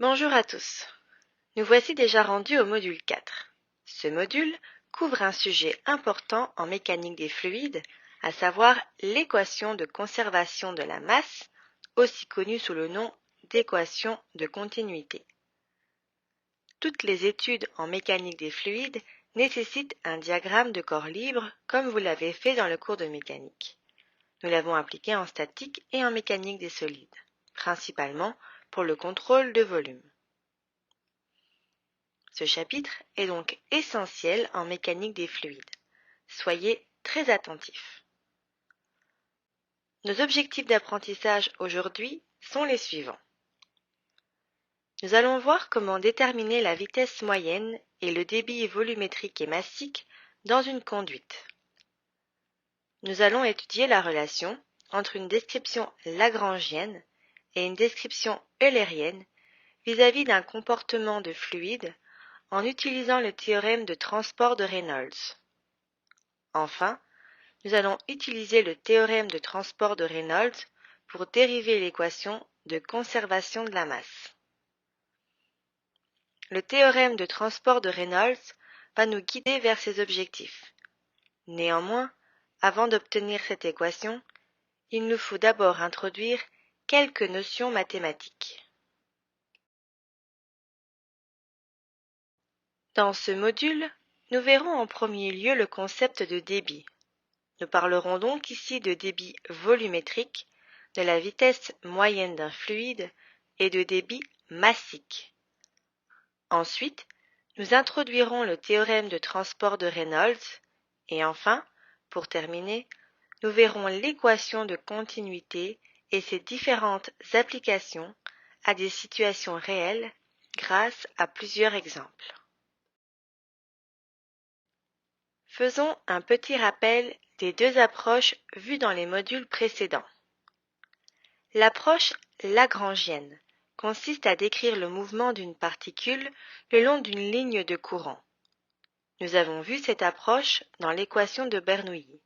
Bonjour à tous. Nous voici déjà rendus au module 4. Ce module couvre un sujet important en mécanique des fluides, à savoir l'équation de conservation de la masse, aussi connue sous le nom d'équation de continuité. Toutes les études en mécanique des fluides nécessitent un diagramme de corps libre comme vous l'avez fait dans le cours de mécanique. Nous l'avons appliqué en statique et en mécanique des solides, principalement pour le contrôle de volume. Ce chapitre est donc essentiel en mécanique des fluides. Soyez très attentifs. Nos objectifs d'apprentissage aujourd'hui sont les suivants. Nous allons voir comment déterminer la vitesse moyenne et le débit volumétrique et massique dans une conduite. Nous allons étudier la relation entre une description lagrangienne et une description eulérienne vis-à-vis d'un comportement de fluide en utilisant le théorème de transport de Reynolds. Enfin, nous allons utiliser le théorème de transport de Reynolds pour dériver l'équation de conservation de la masse. Le théorème de transport de Reynolds va nous guider vers ces objectifs. Néanmoins, avant d'obtenir cette équation, il nous faut d'abord introduire quelques notions mathématiques. Dans ce module, nous verrons en premier lieu le concept de débit. Nous parlerons donc ici de débit volumétrique, de la vitesse moyenne d'un fluide et de débit massique. Ensuite, nous introduirons le théorème de transport de Reynolds et enfin, pour terminer, nous verrons l'équation de continuité et ses différentes applications à des situations réelles grâce à plusieurs exemples. Faisons un petit rappel des deux approches vues dans les modules précédents. L'approche lagrangienne consiste à décrire le mouvement d'une particule le long d'une ligne de courant. Nous avons vu cette approche dans l'équation de Bernoulli.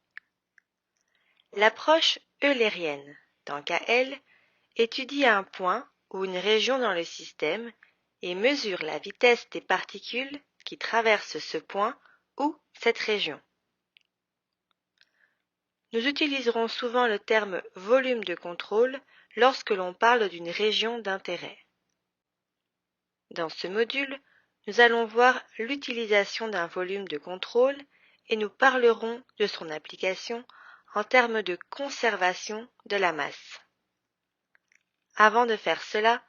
L'approche eulérienne, tant qu'à elle, étudie un point ou une région dans le système et mesure la vitesse des particules qui traversent ce point ou cette région. Nous utiliserons souvent le terme volume de contrôle lorsque l'on parle d'une région d'intérêt. Dans ce module, nous allons voir l'utilisation d'un volume de contrôle et nous parlerons de son application en termes de conservation de la masse. Avant de faire cela,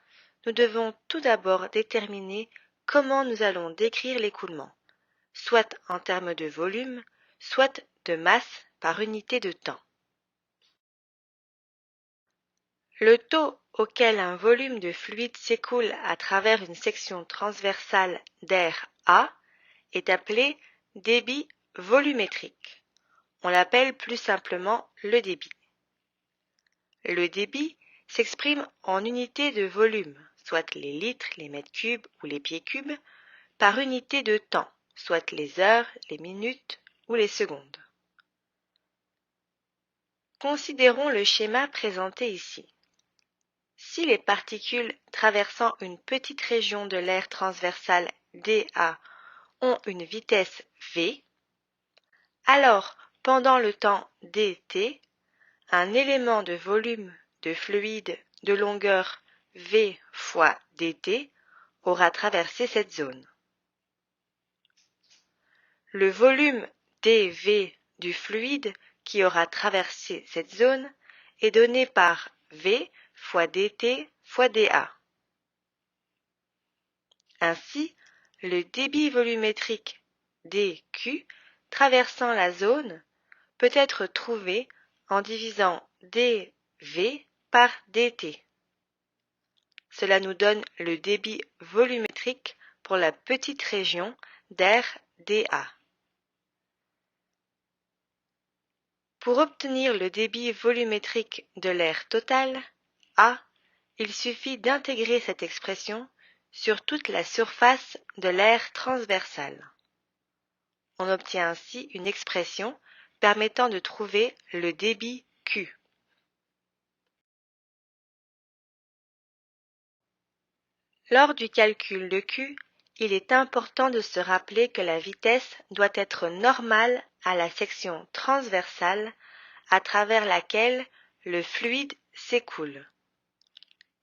nous devons tout d'abord déterminer comment nous allons décrire l'écoulement, soit en termes de volume, soit de masse par unité de temps. Le taux auquel un volume de fluide s'écoule à travers une section transversale d'air A est appelé débit volumétrique. On l'appelle plus simplement le débit. Le débit s'exprime en unités de volume, soit les litres, les mètres cubes ou les pieds cubes, par unité de temps, soit les heures, les minutes ou les secondes. Considérons le schéma présenté ici. Si les particules traversant une petite région de l'air transversal dA ont une vitesse v, alors pendant le temps dt, un élément de volume de fluide de longueur v fois dt aura traversé cette zone. Le volume dv du fluide qui aura traversé cette zone est donné par v fois dt fois dA. Ainsi, le débit volumétrique dQ traversant la zone peut être trouvé en divisant dV par dt. Cela nous donne le débit volumétrique pour la petite région d'air dA. Pour obtenir le débit volumétrique de l'air total, A, il suffit d'intégrer cette expression sur toute la surface de l'air transversal. On obtient ainsi une expression permettant de trouver le débit Q. Lors du calcul de Q, il est important de se rappeler que la vitesse doit être normale à la section transversale à travers laquelle le fluide s'écoule.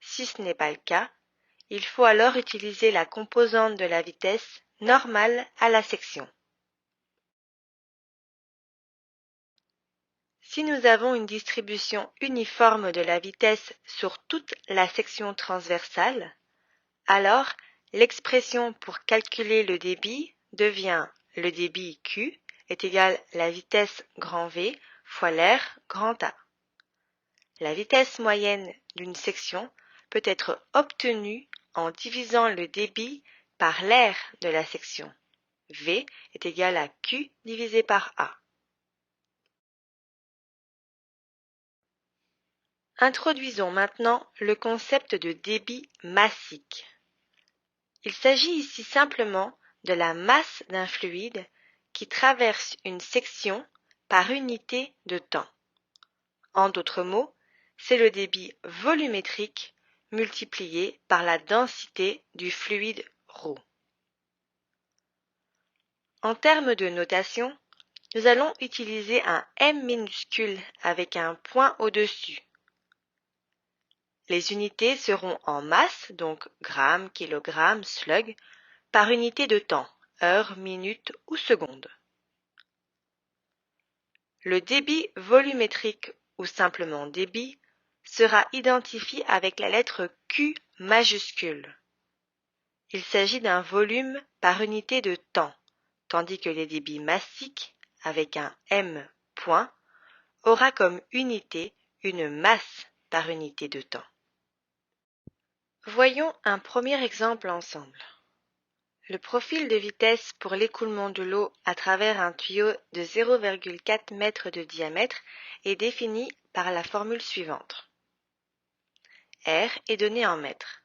Si ce n'est pas le cas, il faut alors utiliser la composante de la vitesse normale à la section. Si nous avons une distribution uniforme de la vitesse sur toute la section transversale, alors l'expression pour calculer le débit devient le débit Q est égal à la vitesse grand V fois l'air grand A. La vitesse moyenne d'une section peut être obtenue en divisant le débit par l'air de la section. V est égal à Q divisé par A. Introduisons maintenant le concept de débit massique. Il s'agit ici simplement de la masse d'un fluide qui traverse une section par unité de temps. En d'autres mots, c'est le débit volumétrique multiplié par la densité du fluide ρ. En termes de notation, nous allons utiliser un m minuscule avec un point au-dessus. Les unités seront en masse, donc grammes, kilogrammes, slug, par unité de temps, heure, minute ou seconde. Le débit volumétrique ou simplement débit sera identifié avec la lettre Q majuscule. Il s'agit d'un volume par unité de temps, tandis que les débits massiques, avec un m point, aura comme unité une masse par unité de temps. Voyons un premier exemple ensemble. Le profil de vitesse pour l'écoulement de l'eau à travers un tuyau de 0,4 m de diamètre est défini par la formule suivante. R est donné en mètres.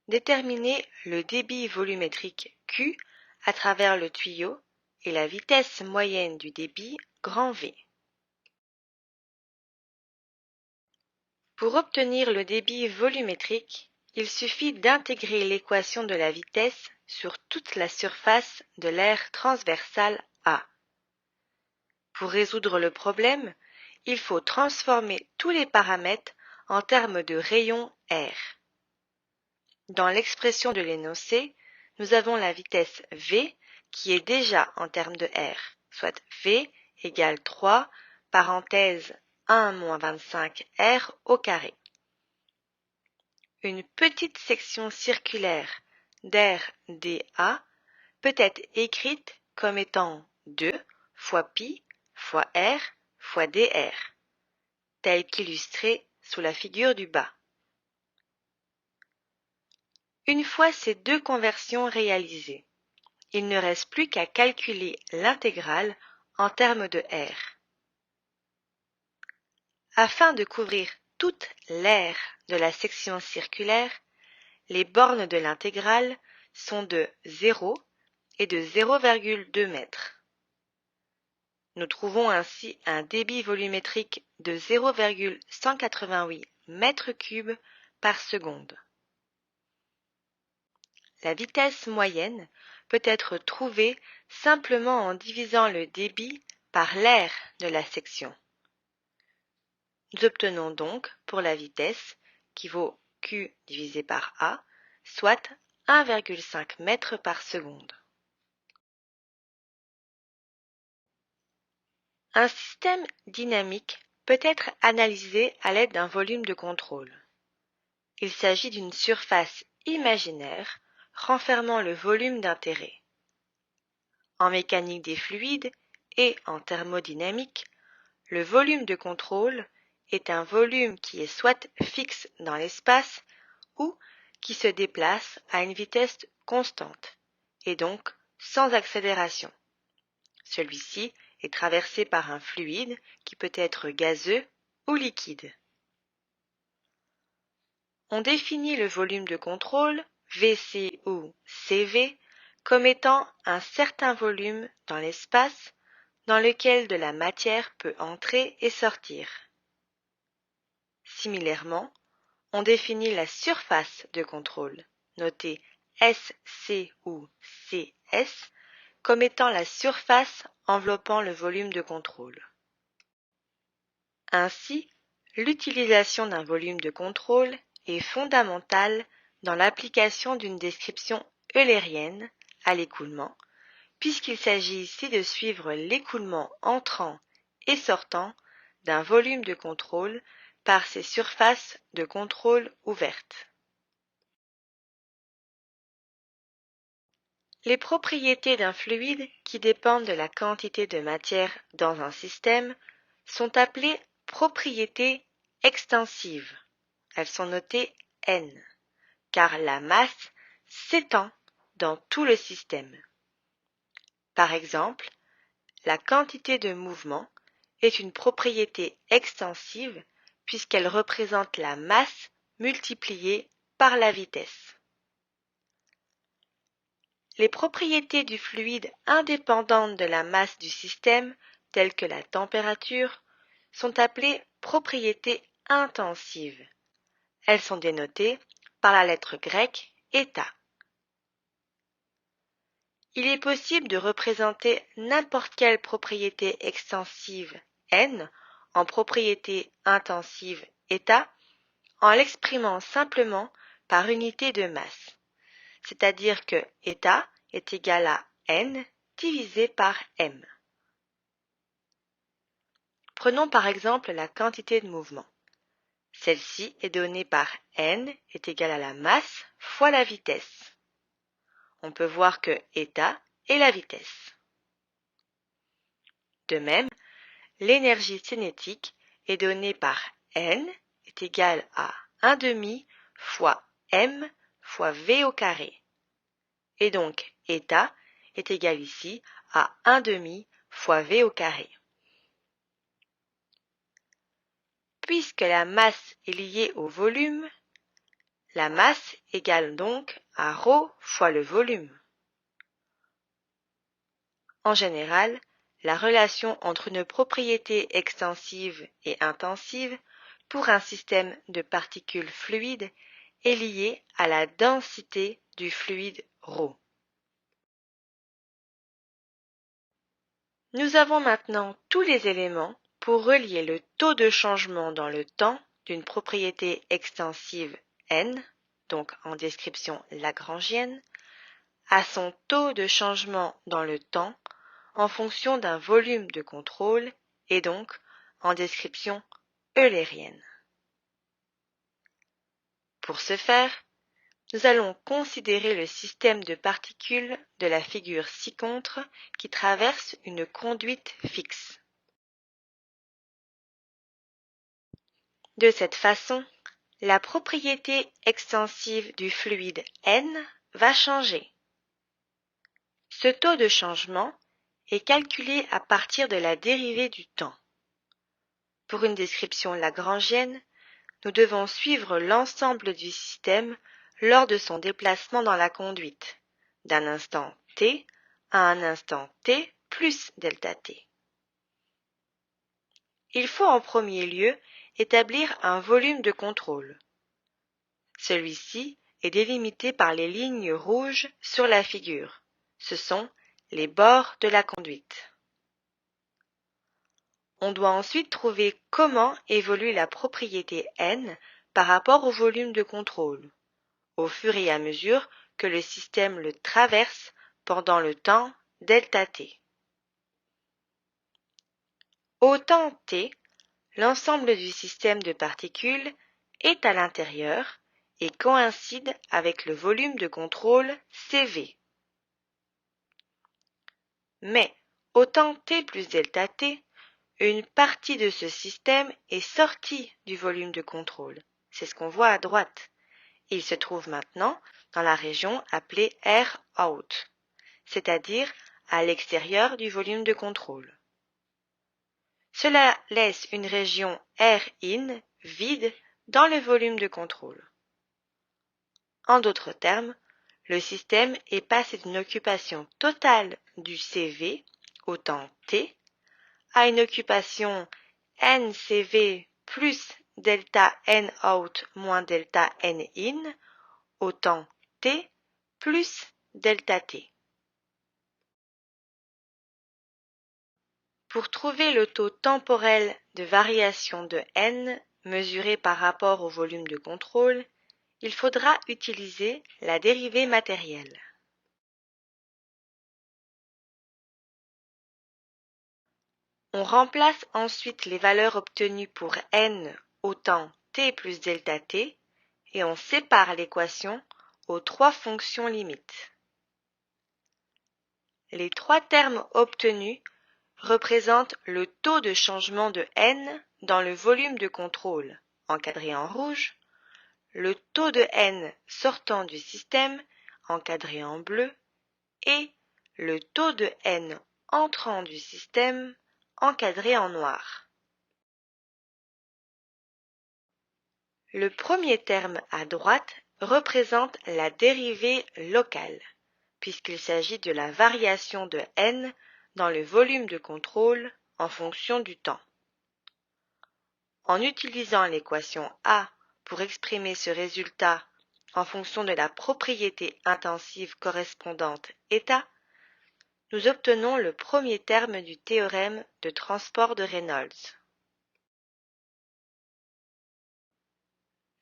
Déterminez le débit volumétrique Q à travers le tuyau et la vitesse moyenne du débit grand V. Pour obtenir le débit volumétrique, il suffit d'intégrer l'équation de la vitesse sur toute la surface de l'aire transversale A. Pour résoudre le problème, il faut transformer tous les paramètres en termes de rayon R. Dans l'expression de l'énoncé, nous avons la vitesse V qui est déjà en termes de R, soit V égale 3, parenthèse 1 moins 25 R au carré. Une petite section circulaire d'air dA peut être écrite comme étant 2 fois pi fois R fois dr, tel qu'illustré sous la figure du bas. Une fois ces deux conversions réalisées, il ne reste plus qu'à calculer l'intégrale en termes de R. Afin de couvrir toute l'aire de la section circulaire, les bornes de l'intégrale sont de 0 et de 0,2 mètres. Nous trouvons ainsi un débit volumétrique de 0,188 mètres cubes par seconde. La vitesse moyenne peut être trouvée simplement en divisant le débit par l'aire de la section. Nous obtenons donc pour la vitesse, qui vaut Q divisé par A, soit 1,5 mètres par seconde. Un système dynamique peut être analysé à l'aide d'un volume de contrôle. Il s'agit d'une surface imaginaire renfermant le volume d'intérêt. En mécanique des fluides et en thermodynamique, le volume de contrôle est un volume qui est soit fixe dans l'espace ou qui se déplace à une vitesse constante et donc sans accélération. Celui-ci est traversé par un fluide qui peut être gazeux ou liquide. On définit le volume de contrôle, Vc ou Cv, comme étant un certain volume dans l'espace dans lequel de la matière peut entrer et sortir. Similairement, on définit la surface de contrôle, notée SC ou CS, comme étant la surface enveloppant le volume de contrôle. Ainsi, l'utilisation d'un volume de contrôle est fondamentale dans l'application d'une description eulérienne à l'écoulement, puisqu'il s'agit ici de suivre l'écoulement entrant et sortant d'un volume de contrôle par ses surfaces de contrôle ouvertes. Les propriétés d'un fluide qui dépendent de la quantité de matière dans un système sont appelées propriétés extensives. Elles sont notées N, car la masse s'étend dans tout le système. Par exemple, la quantité de mouvement est une propriété extensive puisqu'elle représente la masse multipliée par la vitesse. Les propriétés du fluide indépendantes de la masse du système, telles que la température, sont appelées propriétés intensives. Elles sont dénotées par la lettre grecque état. Il est possible de représenter n'importe quelle propriété extensive N en propriété intensive état en l'exprimant simplement par unité de masse, c'est-à-dire que état est égal à N divisé par M. Prenons par exemple la quantité de mouvement. Celle-ci est donnée par N est égale à la masse fois la vitesse. On peut voir que état est la vitesse. De même, l'énergie cinétique est donnée par N est égale à 1/2 fois M fois V au carré. Et donc, état est égal ici à 1/2 fois V au carré. Puisque la masse est liée au volume, la masse égale donc à ρ fois le volume. En général, la relation entre une propriété extensive et intensive pour un système de particules fluides est liée à la densité du fluide ρ. Nous avons maintenant tous les éléments pour relier le taux de changement dans le temps d'une propriété extensive n, donc en description lagrangienne, à son taux de changement dans le temps en fonction d'un volume de contrôle et donc en description eulérienne. Pour ce faire, nous allons considérer le système de particules de la figure ci-contre qui traverse une conduite fixe. De cette façon, la propriété extensive du fluide N va changer. Ce taux de changement est calculé à partir de la dérivée du temps. Pour une description lagrangienne, nous devons suivre l'ensemble du système lors de son déplacement dans la conduite, d'un instant t à un instant t plus delta t. Il faut en premier lieu établir un volume de contrôle. Celui-ci est délimité par les lignes rouges sur la figure. Ce sont les bords de la conduite. On doit ensuite trouver comment évolue la propriété N par rapport au volume de contrôle, au fur et à mesure que le système le traverse pendant le temps delta t. Au temps t, l'ensemble du système de particules est à l'intérieur et coïncide avec le volume de contrôle CV. Mais au temps t plus delta t, une partie de ce système est sortie du volume de contrôle. C'est ce qu'on voit à droite. Il se trouve maintenant dans la région appelée R out, c'est-à-dire à l'extérieur du volume de contrôle. Cela laisse une région R in vide dans le volume de contrôle. En d'autres termes, le système est passé d'une occupation totale du CV au temps t à une occupation NCV plus delta N out moins delta N in au temps T plus delta T. Pour trouver le taux temporel de variation de n mesuré par rapport au volume de contrôle, il faudra utiliser la dérivée matérielle. On remplace ensuite les valeurs obtenues pour n au temps t plus delta t et on sépare l'équation aux trois fonctions limites. Les trois termes obtenus représentent le taux de changement de n dans le volume de contrôle, encadré en rouge, le taux de n sortant du système, encadré en bleu, et le taux de n entrant du système, encadré en noir. Le premier terme à droite représente la dérivée locale, puisqu'il s'agit de la variation de n dans le volume de contrôle en fonction du temps. En utilisant l'équation A pour exprimer ce résultat en fonction de la propriété intensive correspondante état, nous obtenons le premier terme du théorème de transport de Reynolds.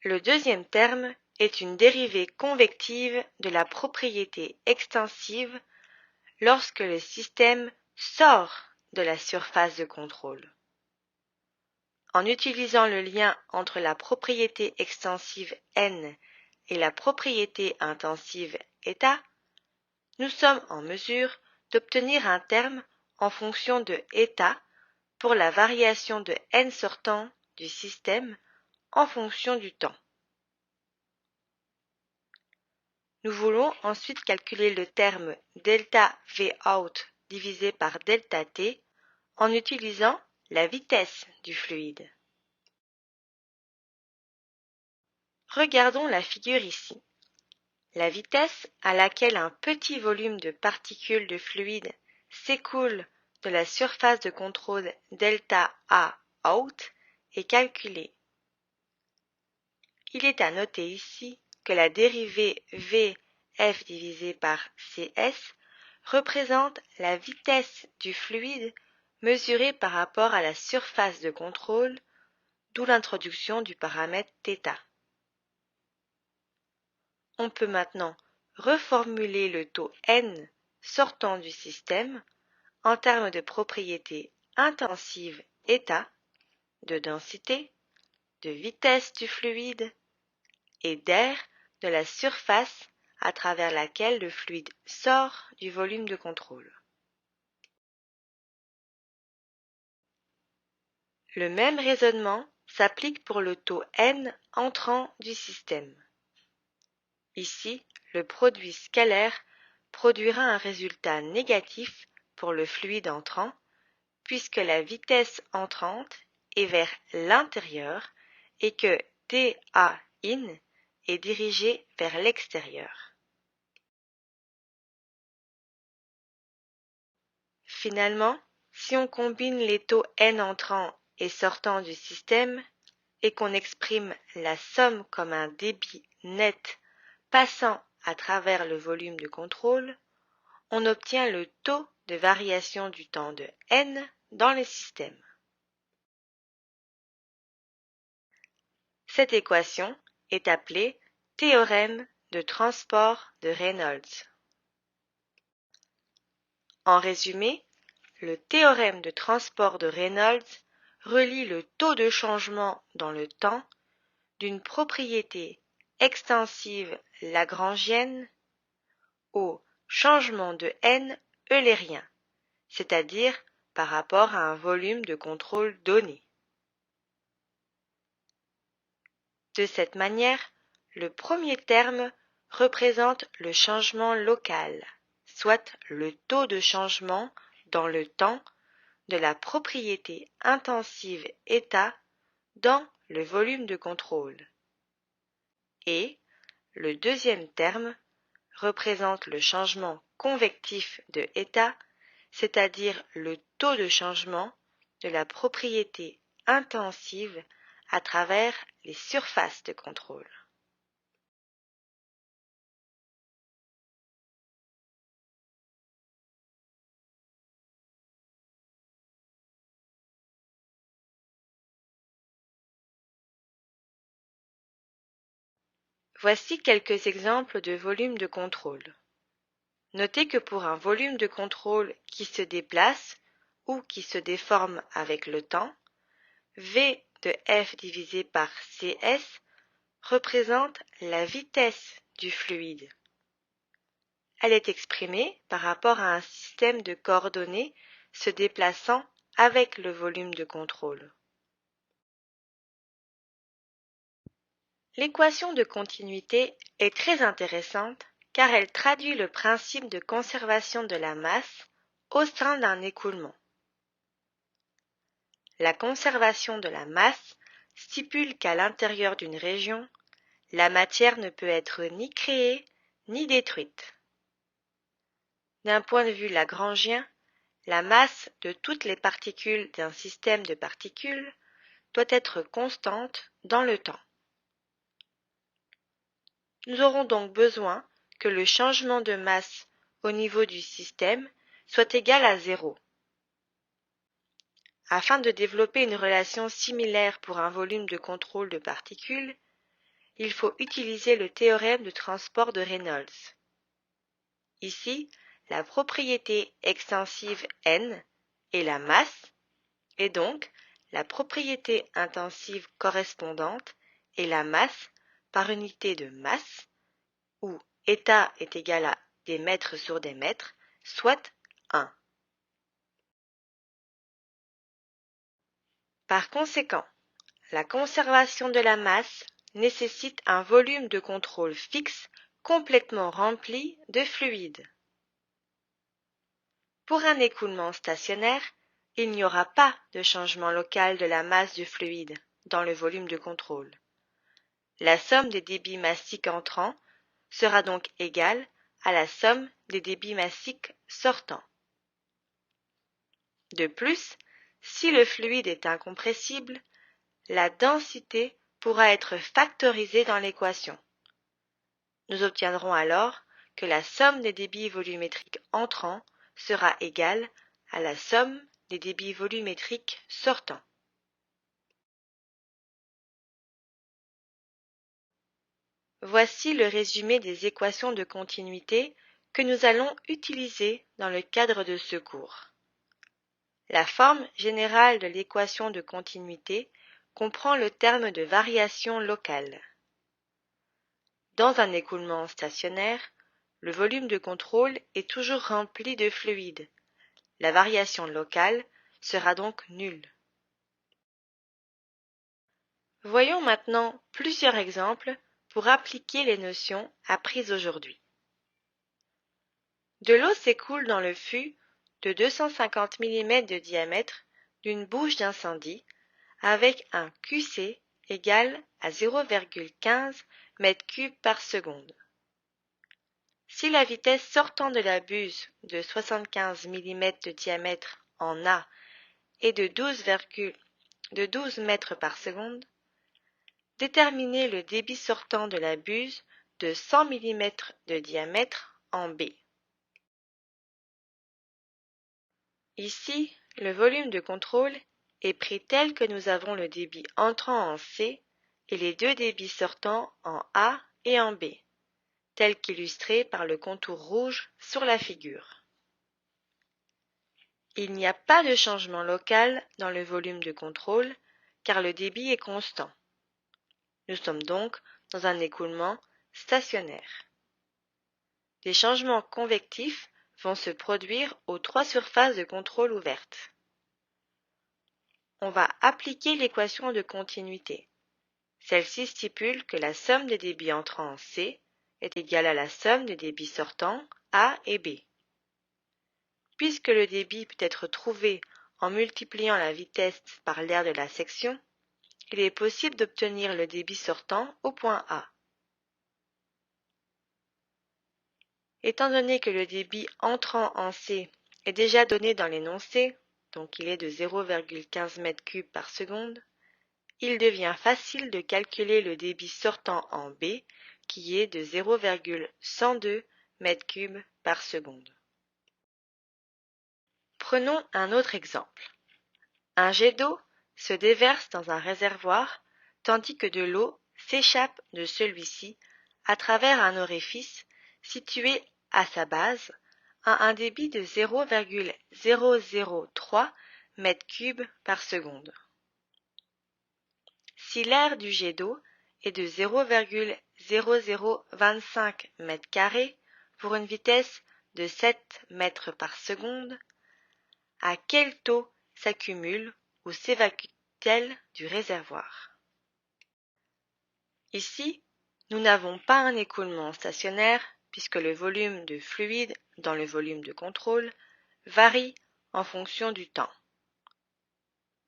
Le deuxième terme est une dérivée convective de la propriété extensive lorsque le système sort de la surface de contrôle. En utilisant le lien entre la propriété extensive n et la propriété intensive état, nous sommes en mesure d'obtenir un terme en fonction de état pour la variation de n sortant du système en fonction du temps. Nous voulons ensuite calculer le terme delta Vout divisé par delta T en utilisant la vitesse du fluide. Regardons la figure ici. La vitesse à laquelle un petit volume de particules de fluide s'écoule de la surface de contrôle delta A out est calculée. Il est à noter ici que la dérivée Vf divisé par Cs représente la vitesse du fluide mesurée par rapport à la surface de contrôle, d'où l'introduction du paramètre θ. On peut maintenant reformuler le taux n sortant du système en termes de propriétés intensives état, de densité, de vitesse du fluide et d'air de la surface à travers laquelle le fluide sort du volume de contrôle. Le même raisonnement s'applique pour le taux n entrant du système. Ici, le produit scalaire produira un résultat négatif pour le fluide entrant, puisque la vitesse entrante est vers l'intérieur et que dA in est dirigé vers l'extérieur. Finalement, si on combine les taux n entrants et sortants du système et qu'on exprime la somme comme un débit net passant à travers le volume de contrôle, on obtient le taux de variation du temps de n dans les systèmes. Cette équation est appelée théorème de transport de Reynolds. En résumé, le théorème de transport de Reynolds relie le taux de changement dans le temps d'une propriété extensive lagrangienne au changement de n eulérien, c'est-à-dire par rapport à un volume de contrôle donné. De cette manière, le premier terme représente le changement local, soit le taux de changement dans le temps de la propriété intensive état dans le volume de contrôle. Et le deuxième terme représente le changement convectif de état, c'est-à-dire le taux de changement de la propriété intensive à travers les surfaces de contrôle. Voici quelques exemples de volumes de contrôle. Notez que pour un volume de contrôle qui se déplace ou qui se déforme avec le temps, V de F divisé par CS représente la vitesse du fluide. Elle est exprimée par rapport à un système de coordonnées se déplaçant avec le volume de contrôle. L'équation de continuité est très intéressante car elle traduit le principe de conservation de la masse au sein d'un écoulement. La conservation de la masse stipule qu'à l'intérieur d'une région, la matière ne peut être ni créée ni détruite. D'un point de vue lagrangien, la masse de toutes les particules d'un système de particules doit être constante dans le temps. Nous aurons donc besoin que le changement de masse au niveau du système soit égal à 0. Afin de développer une relation similaire pour un volume de contrôle de particules, il faut utiliser le théorème de transport de Reynolds. Ici, la propriété extensive n est la masse, et donc la propriété intensive correspondante est la masse par unité de masse, où état est égal à des mètres sur des mètres, soit 1. Par conséquent, la conservation de la masse nécessite un volume de contrôle fixe complètement rempli de fluide. Pour un écoulement stationnaire, il n'y aura pas de changement local de la masse du fluide dans le volume de contrôle. La somme des débits massiques entrants sera donc égale à la somme des débits massiques sortants. De plus, si le fluide est incompressible, la densité pourra être factorisée dans l'équation. Nous obtiendrons alors que la somme des débits volumétriques entrants sera égale à la somme des débits volumétriques sortants. Voici le résumé des équations de continuité que nous allons utiliser dans le cadre de ce cours. La forme générale de l'équation de continuité comprend le terme de variation locale. Dans un écoulement stationnaire, le volume de contrôle est toujours rempli de fluide. La variation locale sera donc nulle. Voyons maintenant plusieurs exemples pour appliquer les notions apprises aujourd'hui. De l'eau s'écoule dans le fût de 250 mm de diamètre d'une bouche d'incendie avec un QC égal à 0,15 m3 par seconde. Si la vitesse sortant de la buse de 75 mm de diamètre en A est de 12 mètres par seconde, déterminez le débit sortant de la buse de 100 mm de diamètre en B. Ici, le volume de contrôle est pris tel que nous avons le débit entrant en C et les deux débits sortants en A et en B, tel qu'illustré par le contour rouge sur la figure. Il n'y a pas de changement local dans le volume de contrôle car le débit est constant. Nous sommes donc dans un écoulement stationnaire. Des changements convectifs vont se produire aux trois surfaces de contrôle ouvertes. On va appliquer l'équation de continuité. Celle-ci stipule que la somme des débits entrants en C est égale à la somme des débits sortants A et B. Puisque le débit peut être trouvé en multipliant la vitesse par l'aire de la section, il est possible d'obtenir le débit sortant au point A. Étant donné que le débit entrant en C est déjà donné dans l'énoncé, donc il est de 0,15 m3 par seconde, il devient facile de calculer le débit sortant en B qui est de 0,102 m3 par seconde. Prenons un autre exemple. Un jet d'eau se déverse dans un réservoir tandis que de l'eau s'échappe de celui-ci à travers un orifice situé à sa base à un débit de 0,003 m3 par seconde. Si l'air du jet d'eau est de 0,0025 m² pour une vitesse de 7 mètres par seconde, à quel taux s'accumule ou s'évacue-t-elle du réservoir? Ici, nous n'avons pas un écoulement stationnaire puisque le volume de fluide dans le volume de contrôle varie en fonction du temps.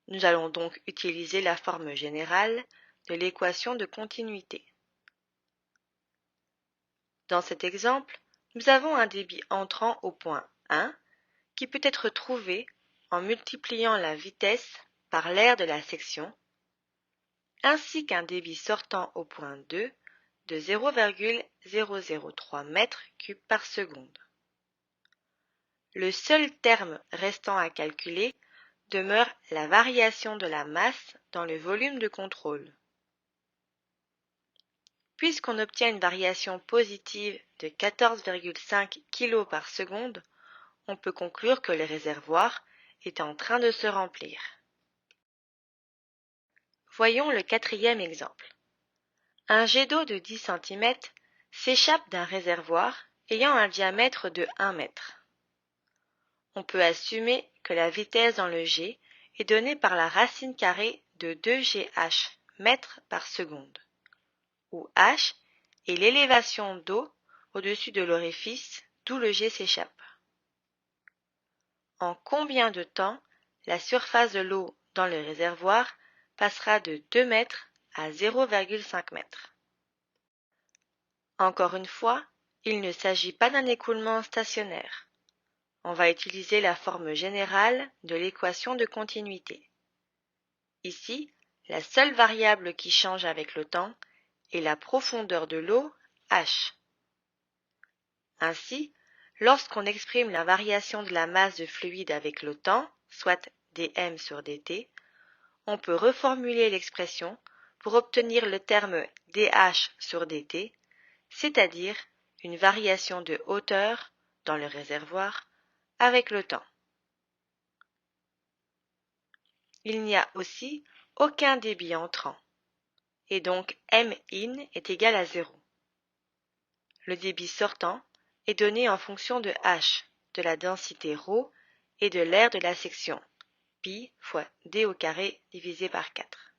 Nous allons donc utiliser la forme générale de l'équation de continuité. Dans cet exemple, nous avons un débit entrant au point 1 qui peut être trouvé en multipliant la vitesse par l'aire de la section, ainsi qu'un débit sortant au point 2 de 0,003 m3 par seconde. Le seul terme restant à calculer demeure la variation de la masse dans le volume de contrôle. Puisqu'on obtient une variation positive de 14,5 kg par seconde, on peut conclure que le réservoir est en train de se remplir. Voyons le quatrième exemple. Un jet d'eau de 10 cm s'échappe d'un réservoir ayant un diamètre de 1 mètre. On peut assumer que la vitesse dans le jet est donnée par la racine carrée de 2GH mètres par seconde, où H est l'élévation d'eau au-dessus de l'orifice d'où le jet s'échappe. En combien de temps la surface de l'eau dans le réservoir passera de 2 mètres à 0,5 mètres? Encore une fois, il ne s'agit pas d'un écoulement stationnaire. On va utiliser la forme générale de l'équation de continuité. Ici, la seule variable qui change avec le temps est la profondeur de l'eau, h. Ainsi, lorsqu'on exprime la variation de la masse de fluide avec le temps, soit dm sur dt, on peut reformuler l'expression pour obtenir le terme dh sur dt, c'est-à-dire une variation de hauteur dans le réservoir avec le temps. Il n'y a aussi aucun débit entrant, et donc min est égal à 0. Le débit sortant est donné en fonction de h, de la densité ρ et de l'aire de la section, pi fois d au carré divisé par 4.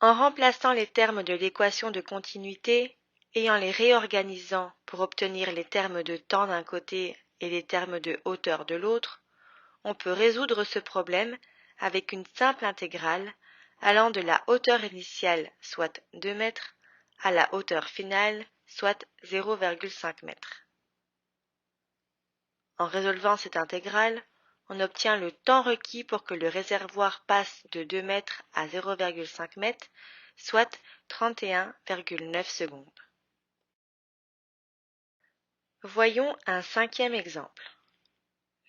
En remplaçant les termes de l'équation de continuité et en les réorganisant pour obtenir les termes de temps d'un côté et les termes de hauteur de l'autre, on peut résoudre ce problème avec une simple intégrale allant de la hauteur initiale, soit 2 mètres, à la hauteur finale, soit 0,5 mètres. En résolvant cette intégrale, on obtient le temps requis pour que le réservoir passe de 2 mètres à 0,5 mètres, soit 31,9 secondes. Voyons un cinquième exemple.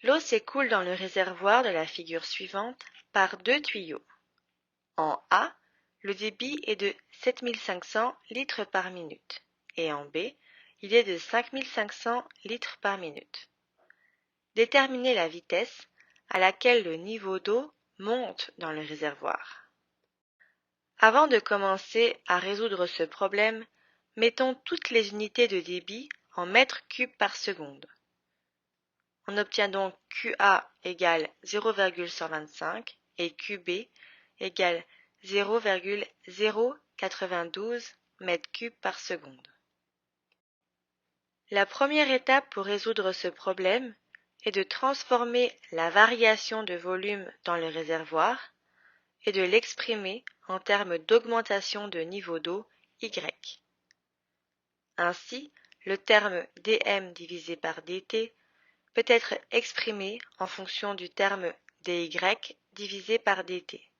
L'eau s'écoule dans le réservoir de la figure suivante par deux tuyaux. En A, le débit est de 7500 litres par minute et en B, il est de 5500 litres par minute. Déterminez la vitesse à laquelle le niveau d'eau monte dans le réservoir. Avant de commencer à résoudre ce problème, mettons toutes les unités de débit en mètres cubes par seconde. On obtient donc QA égale 0,125 et QB égale 0,092 m3 par seconde. La première étape pour résoudre ce problème est de transformer la variation de volume dans le réservoir et de l'exprimer en termes d'augmentation de niveau d'eau Y. Ainsi, le terme dm divisé par dt peut être exprimé en fonction du terme dy divisé par dt.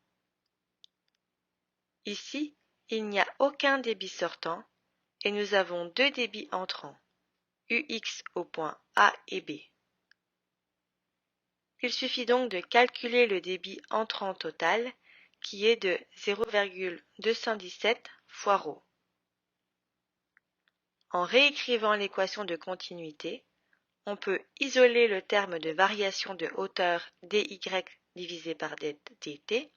Ici, il n'y a aucun débit sortant et nous avons deux débits entrants, ux au point A et B. Il suffit donc de calculer le débit entrant total qui est de 0,217 fois ρ. En réécrivant l'équation de continuité, on peut isoler le terme de variation de hauteur dy divisé par dt,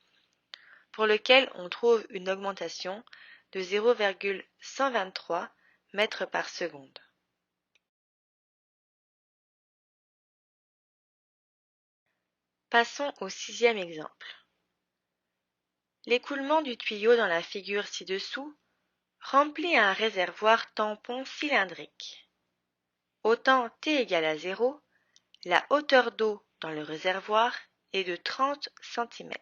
pour lequel on trouve une augmentation de 0,123 mètres par seconde. Passons au sixième exemple. L'écoulement du tuyau dans la figure ci-dessous remplit un réservoir tampon cylindrique. Au temps t égale à 0, la hauteur d'eau dans le réservoir est de 30 cm.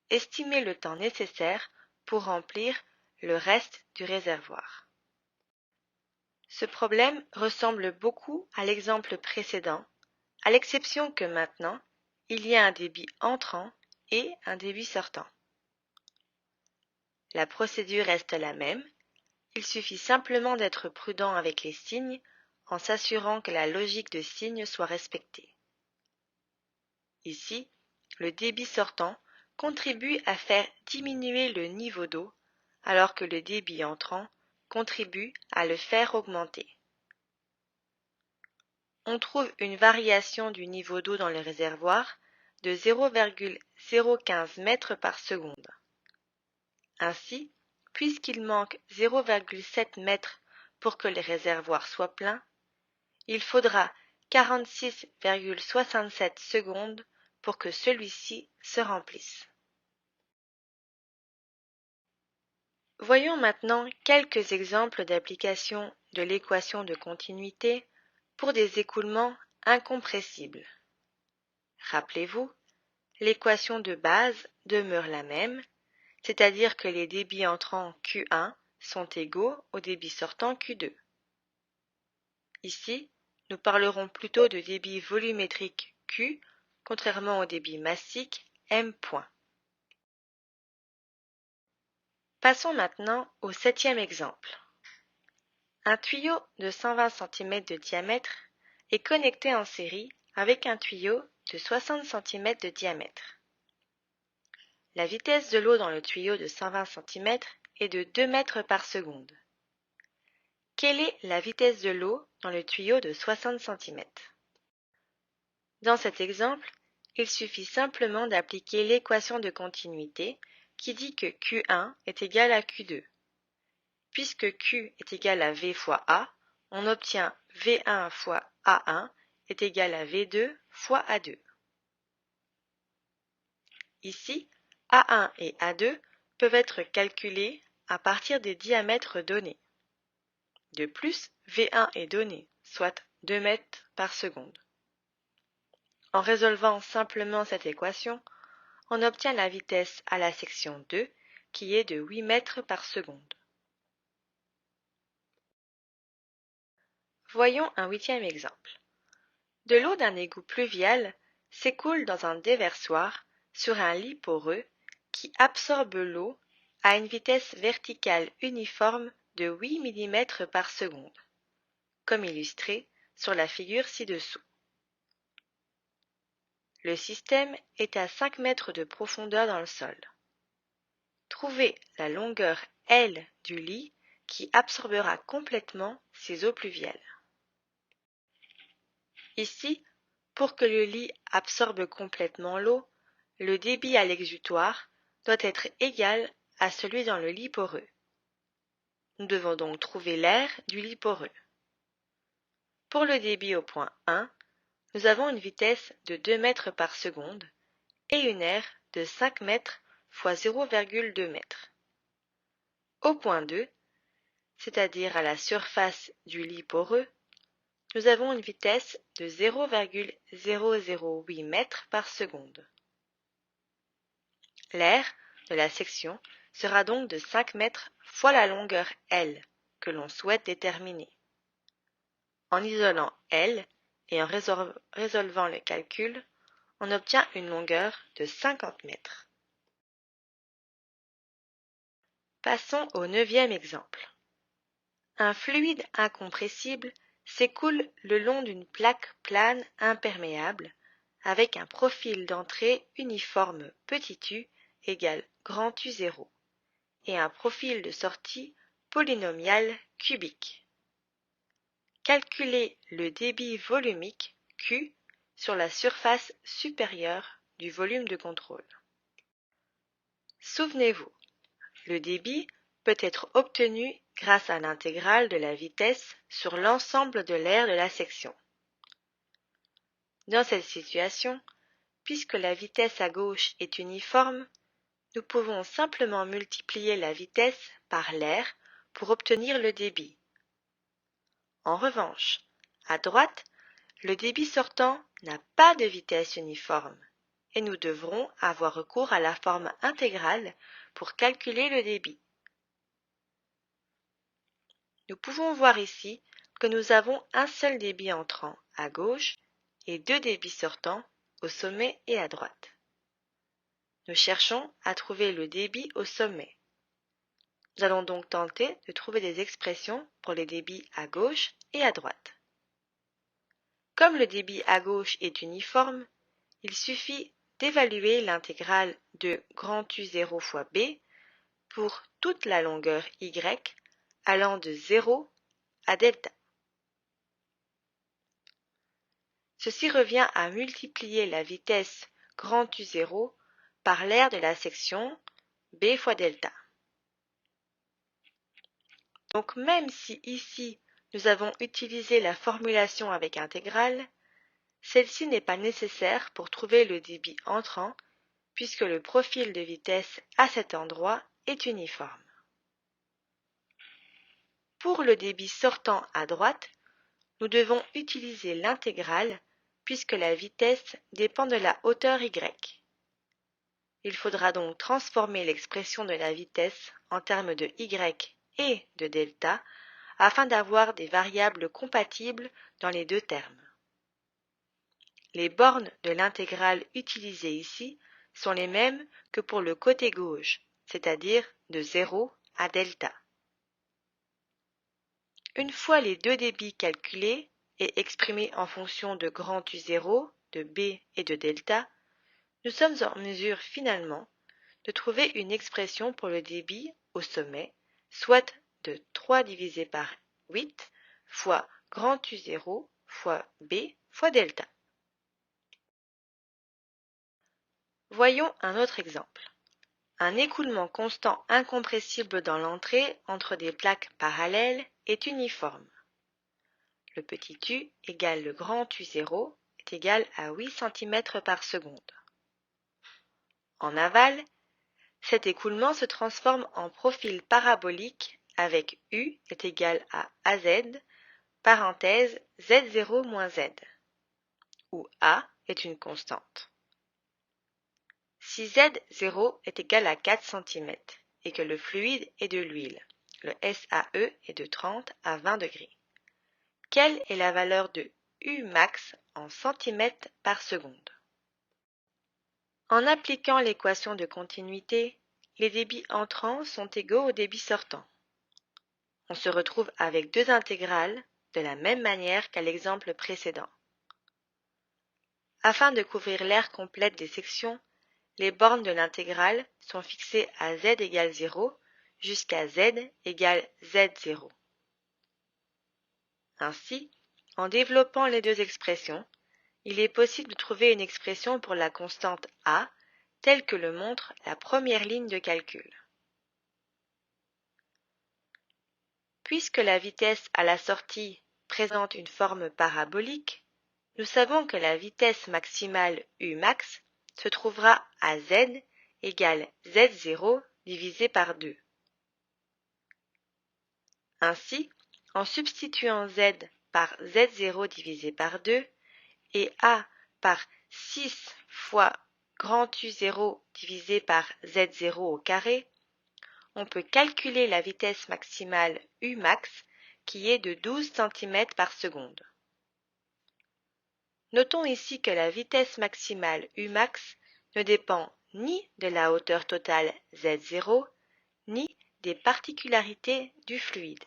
Estimez le temps nécessaire pour remplir le reste du réservoir. Ce problème ressemble beaucoup à l'exemple précédent, à l'exception que maintenant, il y a un débit entrant et un débit sortant. La procédure reste la même, il suffit simplement d'être prudent avec les signes en s'assurant que la logique de signes soit respectée. Ici, le débit sortant contribue à faire diminuer le niveau d'eau, alors que le débit entrant contribue à le faire augmenter. On trouve une variation du niveau d'eau dans le réservoir de 0,015 mètres par seconde. Ainsi, puisqu'il manque 0,7 mètres pour que le réservoir soit plein, il faudra 46,67 secondes pour que celui-ci se remplisse. Voyons maintenant quelques exemples d'application de l'équation de continuité pour des écoulements incompressibles. Rappelez-vous, l'équation de base demeure la même, c'est-à-dire que les débits entrants Q1 sont égaux aux débits sortants Q2. Ici, nous parlerons plutôt de débit volumétrique Q, contrairement au débit massique M. Passons maintenant au septième exemple. Un tuyau de 120 cm de diamètre est connecté en série avec un tuyau de 60 cm de diamètre. La vitesse de l'eau dans le tuyau de 120 cm est de 2 mètres par seconde. Quelle est la vitesse de l'eau dans le tuyau de 60 cm? Dans cet exemple, il suffit simplement d'appliquer l'équation de continuité qui dit que Q1 est égal à Q2. Puisque Q est égal à V fois A, on obtient V1 fois A1 est égal à V2 fois A2. Ici, A1 et A2 peuvent être calculés à partir des diamètres donnés. De plus, V1 est donné, soit 2 mètres par seconde. En résolvant simplement cette équation, on obtient la vitesse à la section 2 qui est de 8 mètres par seconde. Voyons un huitième exemple. De l'eau d'un égout pluvial s'écoule dans un déversoir sur un lit poreux qui absorbe l'eau à une vitesse verticale uniforme de 8 mm par seconde, comme illustré sur la figure ci-dessous. Le système est à 5 mètres de profondeur dans le sol. Trouvez la longueur L du lit qui absorbera complètement ces eaux pluviales. Ici, pour que le lit absorbe complètement l'eau, le débit à l'exutoire doit être égal à celui dans le lit poreux. Nous devons donc trouver l'air du lit poreux. Pour le débit au point 1, nous avons une vitesse de 2 mètres par seconde et une aire de 5 mètres fois 0,2 mètres. Au point 2, c'est-à-dire à la surface du lit poreux, nous avons une vitesse de 0,008 mètres par seconde. L'aire de la section sera donc de 5 mètres fois la longueur L que l'on souhaite déterminer. En isolant L et en résolvant le calcul, on obtient une longueur de 50 mètres. Passons au neuvième exemple. Un fluide incompressible s'écoule le long d'une plaque plane imperméable avec un profil d'entrée uniforme petit u égale grand U0 et un profil de sortie polynomial cubique. Calculez le débit volumique Q sur la surface supérieure du volume de contrôle. Souvenez-vous, le débit peut être obtenu grâce à l'intégrale de la vitesse sur l'ensemble de l'aire de la section. Dans cette situation, puisque la vitesse à gauche est uniforme, nous pouvons simplement multiplier la vitesse par l'aire pour obtenir le débit. En revanche, à droite, le débit sortant n'a pas de vitesse uniforme et nous devrons avoir recours à la forme intégrale pour calculer le débit. Nous pouvons voir ici que nous avons un seul débit entrant à gauche et deux débits sortants au sommet et à droite. Nous cherchons à trouver le débit au sommet. Nous allons donc tenter de trouver des expressions pour les débits à gauche et à droite. Comme le débit à gauche est uniforme, il suffit d'évaluer l'intégrale de grand U0 fois B pour toute la longueur y allant de 0 à delta. Ceci revient à multiplier la vitesse grand U0 par l'aire de la section B fois delta. Donc même si ici nous avons utilisé la formulation avec intégrale, celle-ci n'est pas nécessaire pour trouver le débit entrant puisque le profil de vitesse à cet endroit est uniforme. Pour le débit sortant à droite, nous devons utiliser l'intégrale puisque la vitesse dépend de la hauteur y. Il faudra donc transformer l'expression de la vitesse en termes de y et de delta afin d'avoir des variables compatibles dans les deux termes. Les bornes de l'intégrale utilisées ici sont les mêmes que pour le côté gauche, c'est-à-dire de 0 à delta. Une fois les deux débits calculés et exprimés en fonction de grand U0, de B et de delta, nous sommes en mesure finalement de trouver une expression pour le débit au sommet, soit de 3 divisé par 8 fois grand U0 fois B fois delta. Voyons un autre exemple. Un écoulement constant incompressible dans l'entrée entre des plaques parallèles est uniforme. Le petit u égale le grand U0 est égal à 8 cm par seconde. En aval, cet écoulement se transforme en profil parabolique avec U est égal à AZ, parenthèse Z0 moins Z, où A est une constante. Si Z0 est égal à 4 cm et que le fluide est de l'huile, le SAE est de 30 à 20 degrés, quelle est la valeur de U max en centimètres par seconde? En appliquant l'équation de continuité, les débits entrants sont égaux aux débits sortants. On se retrouve avec deux intégrales de la même manière qu'à l'exemple précédent. Afin de couvrir l'aire complète des sections, les bornes de l'intégrale sont fixées à z égale 0 jusqu'à z égale z0. Ainsi, en développant les deux expressions, il est possible de trouver une expression pour la constante a telle que le montre la première ligne de calcul. Puisque la vitesse à la sortie présente une forme parabolique, nous savons que la vitesse maximale U max se trouvera à z égale z0 divisé par 2. Ainsi, en substituant z par z0 divisé par 2 et a par 6 fois grand U0 divisé par z0 au carré, on peut calculer la vitesse maximale U max qui est de 12 cm par seconde. Notons ici que la vitesse maximale U max ne dépend ni de la hauteur totale Z0, ni des particularités du fluide.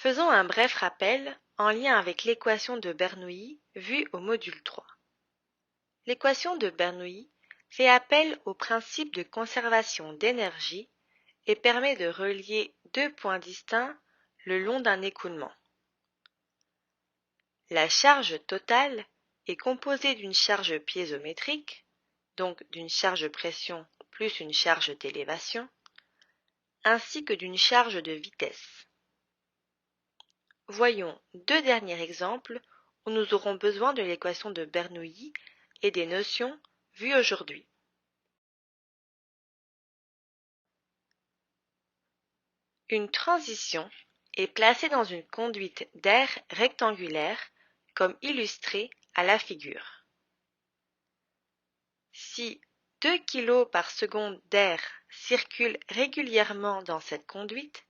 Faisons un bref rappel en lien avec l'équation de Bernoulli vue au module 3. L'équation de Bernoulli fait appel au principe de conservation d'énergie et permet de relier deux points distincts le long d'un écoulement. La charge totale est composée d'une charge piézométrique, donc d'une charge pression plus une charge d'élévation, ainsi que d'une charge de vitesse. Voyons deux derniers exemples où nous aurons besoin de l'équation de Bernoulli et des notions vues aujourd'hui. Une transition est placée dans une conduite d'air rectangulaire comme illustré à la figure. Si 2 kg par seconde d'air circulent régulièrement dans cette conduite,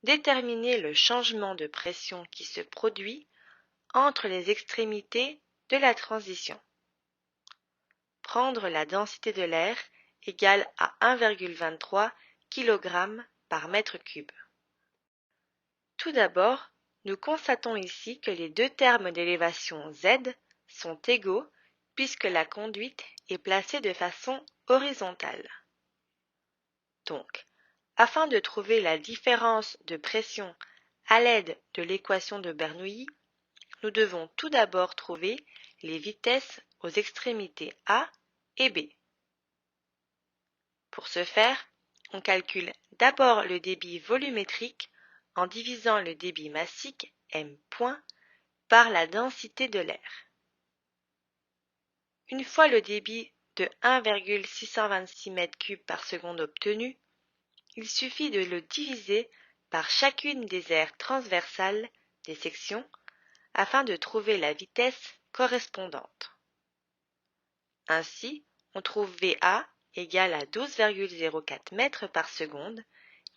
déterminez le changement de pression qui se produit entre les extrémités de la transition. Prendre la densité de l'air égale à 1,23 kg par mètre cube. Tout d'abord, nous constatons ici que les deux termes d'élévation Z sont égaux puisque la conduite est placée de façon horizontale. Donc, afin de trouver la différence de pression à l'aide de l'équation de Bernoulli, nous devons tout d'abord trouver les vitesses aux extrémités A et B. Pour ce faire, on calcule d'abord le débit volumétrique en divisant le débit massique m point par la densité de l'air. Une fois le débit de 1,626 m3 par seconde obtenu, il suffit de le diviser par chacune des aires transversales des sections afin de trouver la vitesse correspondante. Ainsi, on trouve VA égale à 12,04 mètres par seconde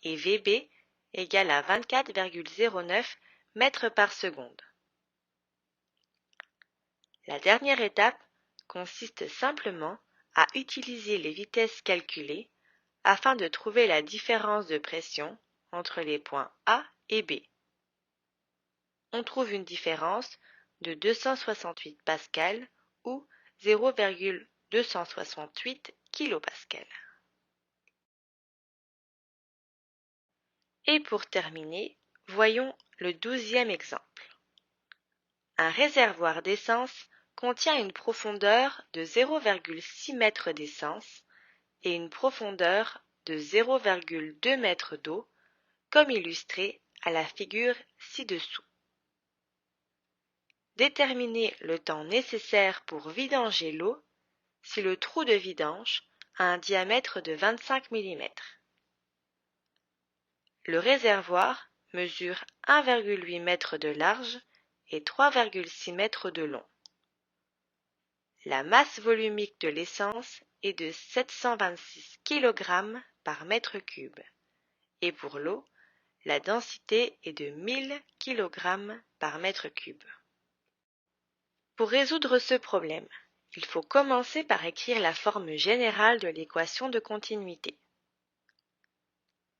et VB égale à 24,09 mètres par seconde. La dernière étape consiste simplement à utiliser les vitesses calculées afin de trouver la différence de pression entre les points A et B. On trouve une différence de 268 pascal ou 0,268 kPa. Et pour terminer, voyons le 12e exemple. Un réservoir d'essence contient une profondeur de 0,6 m d'essence et une profondeur de 0,2 m d'eau, comme illustré à la figure ci-dessous. Déterminez le temps nécessaire pour vidanger l'eau si le trou de vidange a un diamètre de 25 mm. Le réservoir mesure 1,8 m de large et 3,6 m de long. La masse volumique de l'essence est de 726 kg par mètre cube et pour l'eau, la densité est de 1000 kg par mètre cube. Pour résoudre ce problème, il faut commencer par écrire la forme générale de l'équation de continuité.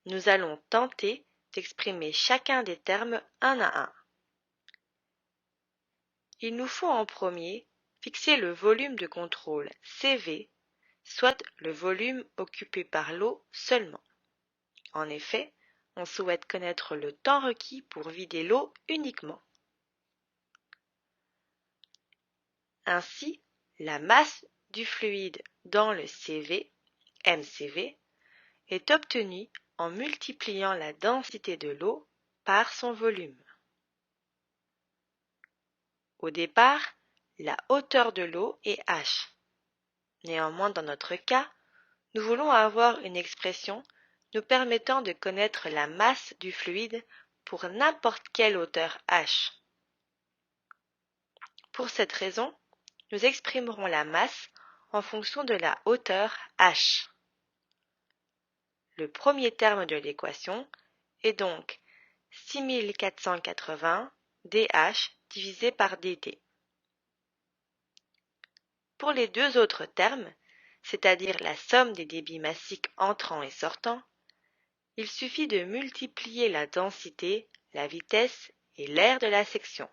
Nous allons tenter d'exprimer chacun des termes un à un. Il nous faut en premier fixer le volume de contrôle CV, soit le volume occupé par l'eau seulement. En effet, on souhaite connaître le temps requis pour vider l'eau uniquement. Ainsi, la masse du fluide dans le CV, MCV, est obtenue en multipliant la densité de l'eau par son volume. Au départ, la hauteur de l'eau est h. Néanmoins, dans notre cas, nous voulons avoir une expression nous permettant de connaître la masse du fluide pour n'importe quelle hauteur h. Pour cette raison, nous exprimerons la masse en fonction de la hauteur h. Le premier terme de l'équation est donc 6480 dH divisé par dt. Pour les deux autres termes, c'est-à-dire la somme des débits massiques entrants et sortants, il suffit de multiplier la densité, la vitesse et l'aire de la section.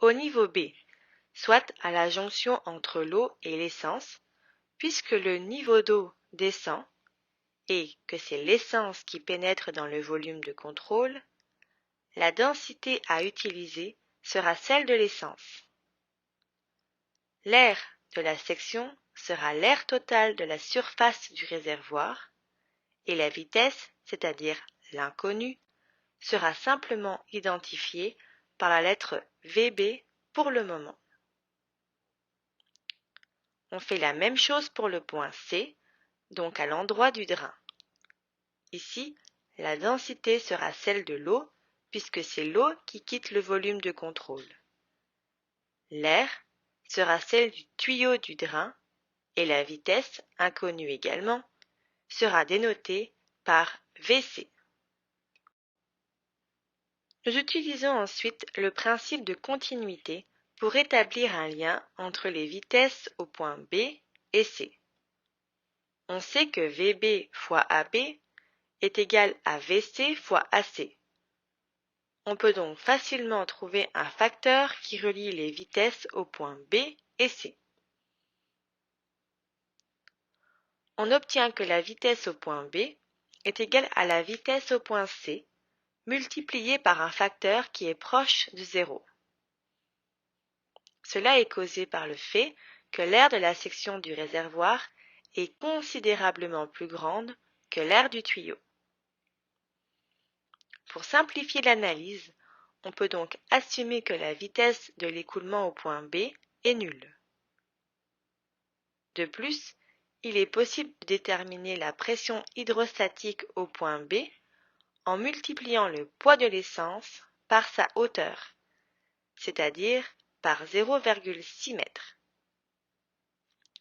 au niveau B, soit à la jonction entre l'eau et l'essence, puisque le niveau d'eau descend et que c'est l'essence qui pénètre dans le volume de contrôle, la densité à utiliser sera celle de l'essence. L'air de la section sera l'air total de la surface du réservoir et la vitesse, c'est-à-dire l'inconnu, sera simplement identifiée par la lettre VB pour le moment. On fait la même chose pour le point C, donc à l'endroit du drain. Ici, la densité sera celle de l'eau puisque c'est l'eau qui quitte le volume de contrôle. L'air sera celle du tuyau du drain et la vitesse, inconnue également, sera dénotée par Vc. Nous utilisons ensuite le principe de continuité pour établir un lien entre les vitesses au point B et C. On sait que Vb fois Ab est égal à Vc fois Ac. On peut donc facilement trouver un facteur qui relie les vitesses au point B et C. On obtient que la vitesse au point B est égale à la vitesse au point C multipliée par un facteur qui est proche de 0. Cela est causé par le fait que l'aire de la section du réservoir est considérablement plus grande que l'aire du tuyau. Pour simplifier l'analyse, on peut donc assumer que la vitesse de l'écoulement au point B est nulle. De plus, il est possible de déterminer la pression hydrostatique au point B en multipliant le poids de l'essence par sa hauteur, c'est-à-dire par 0,6 m.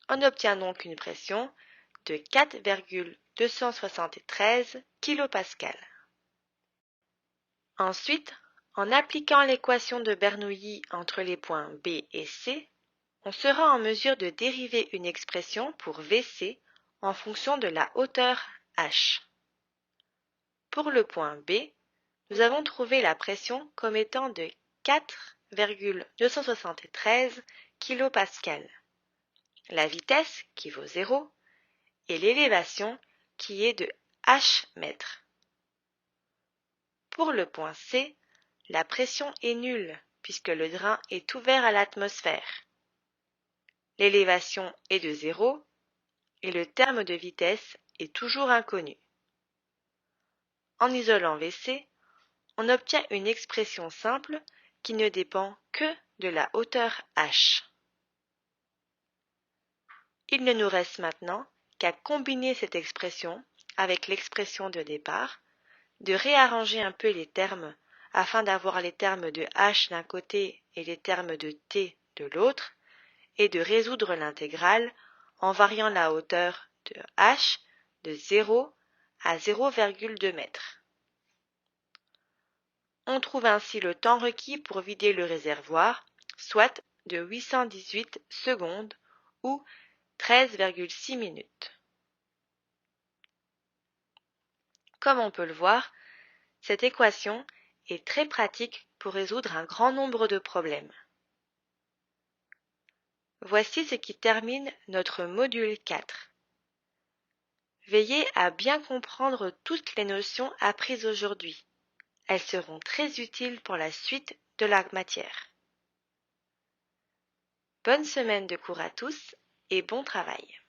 On obtient donc une pression de 4,273 kPa. Ensuite, en appliquant l'équation de Bernoulli entre les points B et C, on sera en mesure de dériver une expression pour Vc en fonction de la hauteur h. Pour le point B, nous avons trouvé la pression comme étant de 4,273 kPa, la vitesse qui vaut 0 et l'élévation qui est de h mètres. Pour le point C, la pression est nulle puisque le drain est ouvert à l'atmosphère. L'élévation est de 0 et le terme de vitesse est toujours inconnu. En isolant Vc, on obtient une expression simple qui ne dépend que de la hauteur h. Il ne nous reste maintenant qu'à combiner cette expression avec l'expression de départ, de réarranger un peu les termes afin d'avoir les termes de h d'un côté et les termes de t de l'autre, et de résoudre l'intégrale en variant la hauteur de h de 0 à 0,2 m. On trouve ainsi le temps requis pour vider le réservoir, soit de 818 secondes ou 13,6 minutes. Comme on peut le voir, cette équation est très pratique pour résoudre un grand nombre de problèmes. Voici ce qui termine notre module 4. Veillez à bien comprendre toutes les notions apprises aujourd'hui. Elles seront très utiles pour la suite de la matière. Bonne semaine de cours à tous et bon travail.